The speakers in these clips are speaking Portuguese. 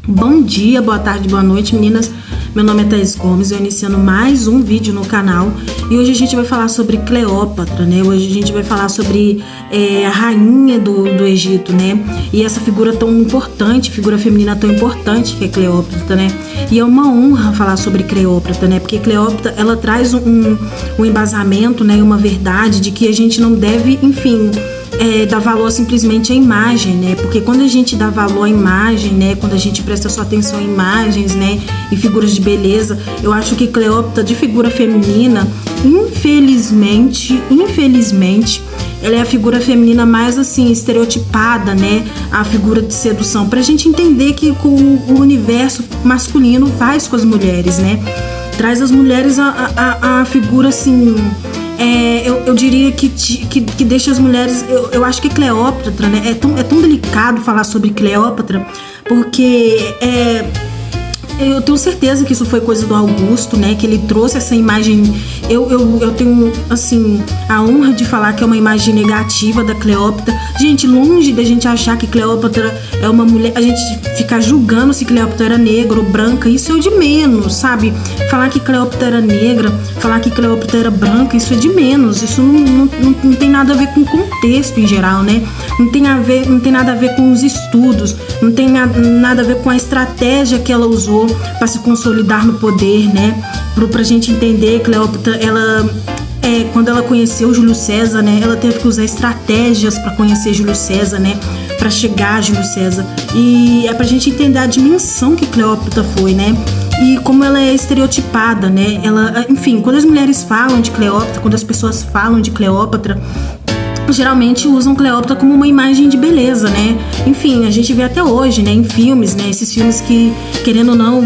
Bom dia, boa tarde, boa noite, meninas. Meu nome é Thaís Gomes, eu iniciando mais um vídeo no canal e hoje a gente vai falar sobre Cleópatra, né? Hoje a gente vai falar sobre a rainha do Egito, né? E essa figura tão importante, figura feminina tão importante que é Cleópatra, né? E é uma honra falar sobre Cleópatra, né? Porque Cleópatra, ela traz um embasamento, né? Uma verdade de que a gente não deve, enfim, dar valor simplesmente à imagem, né? Porque quando a gente dá valor à imagem, né? Quando a gente presta sua atenção em imagens, né? E figuras de beleza, eu acho que Cleópatra, de figura feminina, infelizmente, ela é a figura feminina mais, assim, estereotipada, né? A figura de sedução. Pra gente entender que o universo masculino faz com as mulheres, né? Traz as mulheres a figura, assim... Eu diria que deixa as mulheres... Eu acho que Cleópatra, né? É tão delicado falar sobre Cleópatra, porque eu tenho certeza que isso foi coisa do Augusto, né? Que ele trouxe essa imagem... Eu tenho, assim, a honra de falar que é uma imagem negativa da Cleópatra. Gente, longe da gente achar que Cleópatra é uma mulher... A gente ficar julgando se Cleópatra era negra ou branca, isso é o de menos, sabe? Falar que Cleópatra era negra, falar que Cleópatra era branca, isso é de menos. Isso não tem nada a ver com o contexto em geral, né? Não tem nada a ver com os estudos, não tem nada a ver com a estratégia que ela usou para se consolidar no poder, né? Pra gente entender, Cleópatra, quando ela conheceu Júlio César, né? Ela teve que usar estratégias para conhecer Júlio César, né? Para chegar a Júlio César. E é pra gente entender a dimensão que Cleópatra foi, né? E como ela é estereotipada, né? Enfim, quando as mulheres falam de Cleópatra, quando as pessoas falam de Cleópatra, geralmente usam Cleópatra como uma imagem de beleza, né? Enfim, a gente vê até hoje, né? Em filmes, né? Esses filmes que, querendo ou não,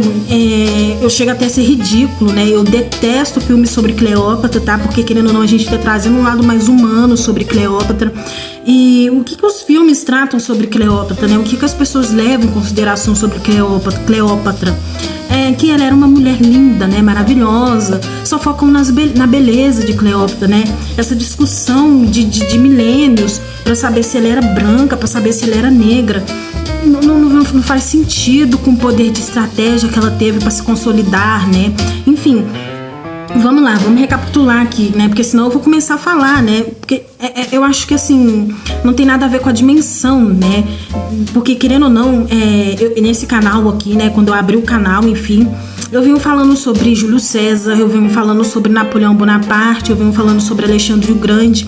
eu chego até a ser ridículo, né? Eu detesto filmes sobre Cleópatra, tá? Porque, querendo ou não, a gente tá trazendo um lado mais humano sobre Cleópatra. E o que os filmes tratam sobre Cleópatra, né? O que as pessoas levam em consideração sobre Cleópatra? Que ela era uma mulher linda, né, maravilhosa, só focam na beleza de Cleópatra, né? Essa discussão de milênios para saber se ela era branca, para saber se ela era negra, não faz sentido com o poder de estratégia que ela teve para se consolidar, né? Enfim, vamos lá, vamos recapitular aqui, né? Porque senão eu vou começar a falar, né? Porque eu acho que, assim, não tem nada a ver com a dimensão, né? Porque, querendo ou não, nesse canal aqui, né? Quando eu abri o canal, enfim, eu venho falando sobre Júlio César, eu venho falando sobre Napoleão Bonaparte, eu venho falando sobre Alexandre o Grande.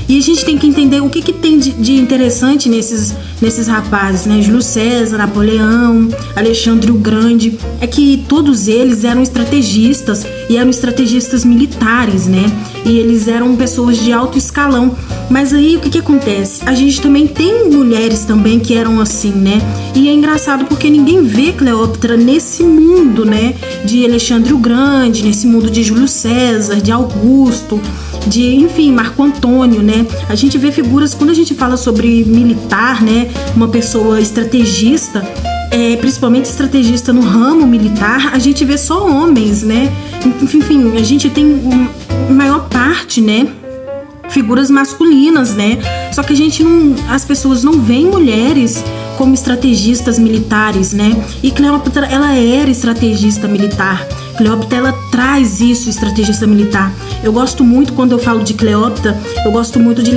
E a gente tem que entender o que tem de interessante nesses rapazes, né? Júlio César, Napoleão, Alexandre o Grande. É que todos eles eram estrategistas e eram estrategistas militares, né? E eles eram pessoas de alto escalão. Mas aí o que acontece? A gente também tem mulheres também que eram assim, né? E é engraçado porque ninguém vê Cleópatra nesse mundo, né? De Alexandre o Grande, nesse mundo de Júlio César, de Augusto, enfim, Marco Antônio, né? A gente vê figuras, quando a gente fala sobre militar, né? Uma pessoa estrategista, principalmente estrategista no ramo militar, a gente vê só homens, né? Enfim, a gente tem maior parte, né? Figuras masculinas, né? Só que as pessoas não veem mulheres como estrategistas militares, né? E Cleópatra, ela era estrategista militar. Cleópatra, ela traz isso, estrategista militar. Eu gosto muito, quando eu falo de Cleópatra, eu gosto muito de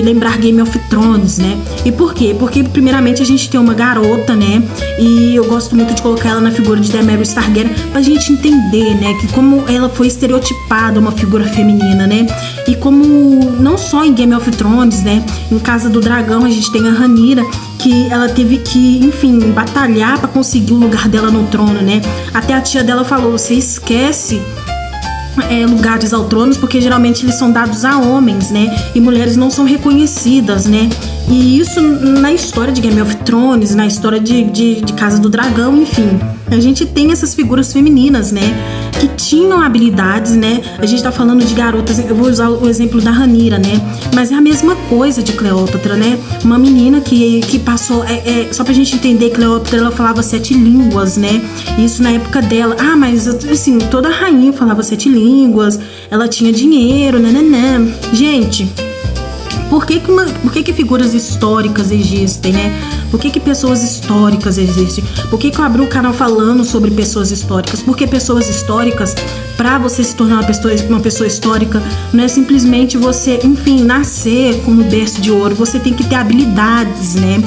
lembrar Game of Thrones, né? E por quê? Porque, primeiramente, a gente tem uma garota, né? E eu gosto muito de colocar ela na figura de Daenerys Targaryen pra gente entender, né? Que como ela foi estereotipada, uma figura feminina, né? E como, não só em Game of Thrones, né? Em Casa do Dragão, a gente tem a Rhaenyra, que ela teve que, enfim, batalhar para conseguir o lugar dela no trono, né? Até a tia dela falou: você esquece lugares ao trono, porque geralmente eles são dados a homens, né? E mulheres não são reconhecidas, né? E isso na história de Game of Thrones, na história de Casa do Dragão, enfim. A gente tem essas figuras femininas, né? Que tinham habilidades, né? A gente tá falando de garotas, eu vou usar o exemplo da Rhaenyra, né? Mas é a mesma coisa de Cleópatra, né? Uma menina que passou... só pra gente entender, Cleópatra, ela falava 7 línguas, né? Isso na época dela. Ah, mas assim, toda rainha falava 7 línguas, ela tinha dinheiro, né? Gente... por que figuras históricas existem, né? Por que pessoas históricas existem? Por que eu abri o canal falando sobre pessoas históricas? Porque pessoas históricas, para você se tornar uma pessoa histórica, não é simplesmente você, enfim, nascer com um berço de ouro. Você tem que ter habilidades, né?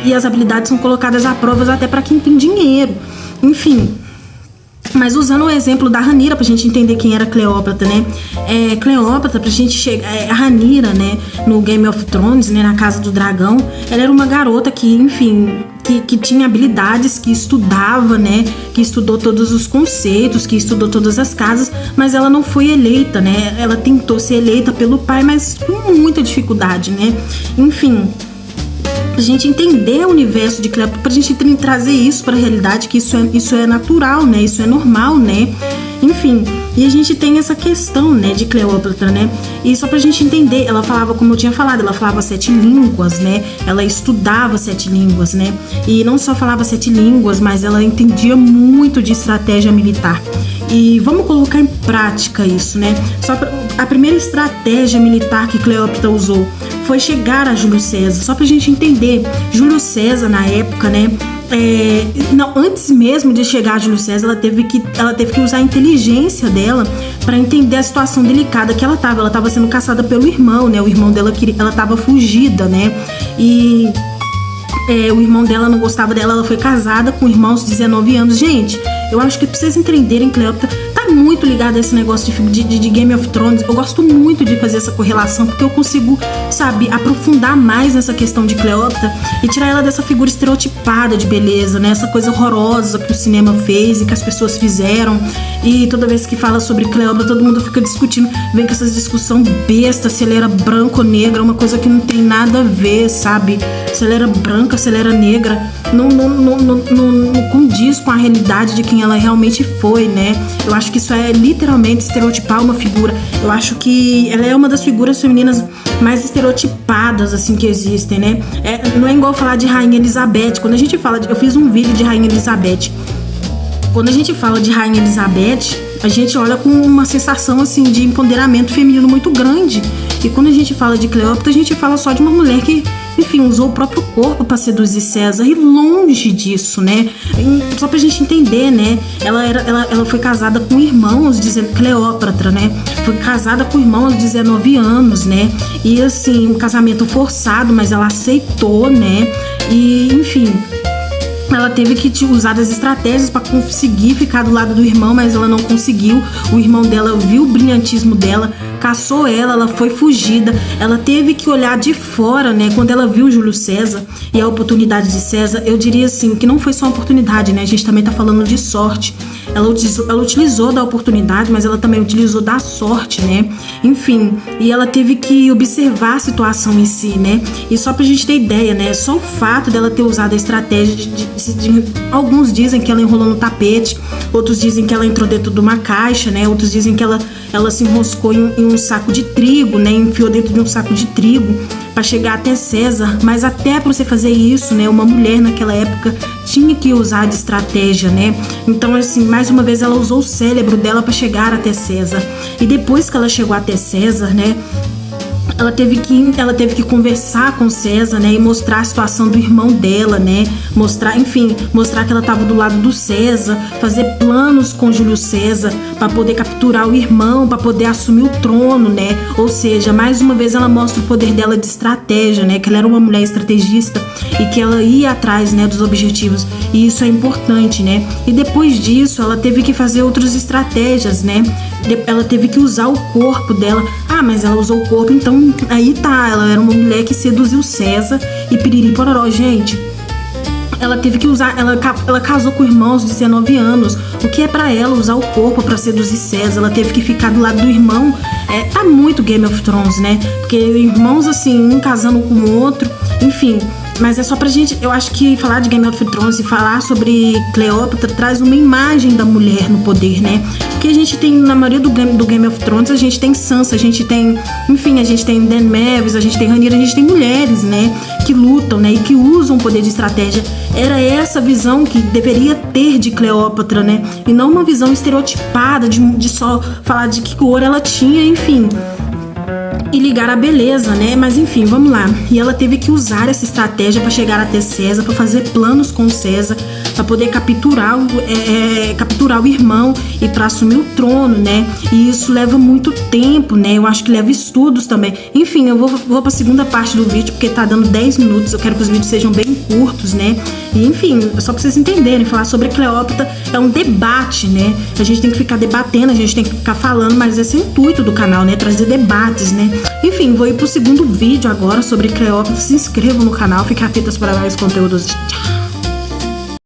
E as habilidades são colocadas à prova até para quem tem dinheiro. Enfim. Mas usando o exemplo da Rhaenyra pra gente entender quem era Cleópatra, né? Cleópatra, pra gente chegar... a Rhaenyra, né? No Game of Thrones, né? Na Casa do Dragão, ela era uma garota que, enfim... Que tinha habilidades, que estudava, né? Que estudou todos os conceitos, que estudou todas as casas, mas ela não foi eleita, né? Ela tentou ser eleita pelo pai, mas com muita dificuldade, né? Enfim... pra gente entender o universo de Cleópatra, pra gente trazer isso pra realidade, que isso é natural, né? Isso é normal, né? Enfim, e a gente tem essa questão, né, de Cleópatra, né? E só pra gente entender, ela falava, como eu tinha falado, ela falava 7 línguas, né? Ela estudava 7 línguas, né? E não só falava 7 línguas, mas ela entendia muito de estratégia militar. E vamos colocar em prática isso, né? A primeira estratégia militar que Cleópatra usou foi chegar a Júlio César. Só pra gente entender, Júlio César na época, né? Antes mesmo de chegar a Júlio César, ela teve que usar a inteligência dela para entender a situação delicada que ela estava. Ela estava sendo caçada pelo irmão, né? O irmão dela ela estava fugida, né? E o irmão dela não gostava dela. Ela foi casada com o irmão aos 19 anos. Gente, eu acho que pra vocês entenderem, Cleópatra tá muito ligada a esse negócio de Game of Thrones. Eu gosto muito de fazer essa correlação, porque eu consigo, sabe, aprofundar mais nessa questão de Cleópatra e tirar ela dessa figura estereotipada de beleza, né? Essa coisa horrorosa que o cinema fez e que as pessoas fizeram. E toda vez que fala sobre Cleópatra, todo mundo fica discutindo, vem com essas discussão besta, se ela era branca ou negra, uma coisa que não tem nada a ver, sabe? Se ela era branca, se ela era negra, não condiz com a realidade de quem ela realmente foi, né? Eu acho que isso é literalmente estereotipar uma figura. Eu acho que ela é uma das figuras femininas mais estereotipadas, assim, que existem, né? Não é igual falar de Rainha Elizabeth. Quando a gente fala eu fiz um vídeo de Rainha Elizabeth. Quando a gente fala de Rainha Elizabeth, a gente olha com uma sensação, assim, de empoderamento feminino muito grande. E quando a gente fala de Cleópatra, a gente fala só de uma mulher que, enfim, usou o próprio corpo para seduzir César. E longe disso, né? Só pra gente entender, né? Ela foi casada com o irmão aos 19... Cleópatra, né? Foi casada com o irmão aos 19 anos, né? E, assim, um casamento forçado, mas ela aceitou, né? E, enfim... ela teve que usar das estratégias para conseguir ficar do lado do irmão, mas ela não conseguiu. O irmão dela viu o brilhantismo dela, caçou ela foi fugida. Ela teve que olhar de fora, né? Quando ela viu Júlio César e a oportunidade de César, eu diria assim, que não foi só uma oportunidade, né? A gente também tá falando de sorte. Ela utilizou da oportunidade, mas ela também utilizou da sorte, né? Enfim, e ela teve que observar a situação em si, né? E só pra gente ter ideia, né? Só o fato dela ter usado a estratégia alguns dizem que ela enrolou no tapete, outros dizem que ela entrou dentro de uma caixa, né? Outros dizem que ela se enroscou em um saco de trigo, né? Enfiou dentro de um saco de trigo para chegar até César. Mas até para você fazer isso, né? Uma mulher naquela época tinha que usar de estratégia, né? Então, assim, mais uma vez ela usou o cérebro dela para chegar até César. E depois que ela chegou até César, né? Ela teve que conversar com César, né? E mostrar a situação do irmão dela, né? Mostrar que ela estava do lado do César, fazer planos com Júlio César para poder capturar o irmão, para poder assumir o trono, né? Ou seja, mais uma vez ela mostra o poder dela de estratégia, né? Que ela era uma mulher estrategista e que ela ia atrás, né, dos objetivos. E isso é importante, né? E depois disso, ela teve que fazer outras estratégias, né? Ela teve que usar o corpo dela. Ah, mas ela usou o corpo, então aí tá. Ela era uma mulher que seduziu César e piriri pororó, gente. Ela teve que usar, ela casou com o irmão aos 19 anos. O que é pra ela usar o corpo pra seduzir César? Ela teve que ficar do lado do irmão. Tá muito Game of Thrones, né? Porque irmãos assim, um casando com o outro, enfim. Mas é só pra gente, eu acho que falar de Game of Thrones e falar sobre Cleópatra traz uma imagem da mulher no poder, né? Porque a gente tem, na maioria do Game of Thrones, a gente tem Sansa, a gente tem, enfim, a gente tem Daenerys, a gente tem Rhaenyra, a gente tem mulheres, né? Que lutam, né? E que usam o poder de estratégia. Era essa visão que deveria ter de Cleópatra, né? E não uma visão estereotipada de só falar de que cor ela tinha, enfim. e ligar a beleza, né? Mas enfim, vamos lá. E ela teve que usar essa estratégia para chegar até César, para fazer planos com César, para poder capturar o irmão e para assumir o trono, né? E isso leva muito tempo, né? Eu acho que leva estudos também. Enfim, eu vou para a segunda parte do vídeo porque tá dando 10 minutos. Eu quero que os vídeos sejam bem curtos, né? E enfim, só para vocês entenderem, falar sobre a Cleópatra é um debate, né? A gente tem que ficar debatendo, a gente tem que ficar falando, mas esse é o intuito do canal, né? Trazer debates, né? Enfim, vou ir pro segundo vídeo agora sobre Cleópatra. Se inscrevam no canal, fiquem atentas para mais conteúdos. Tchau!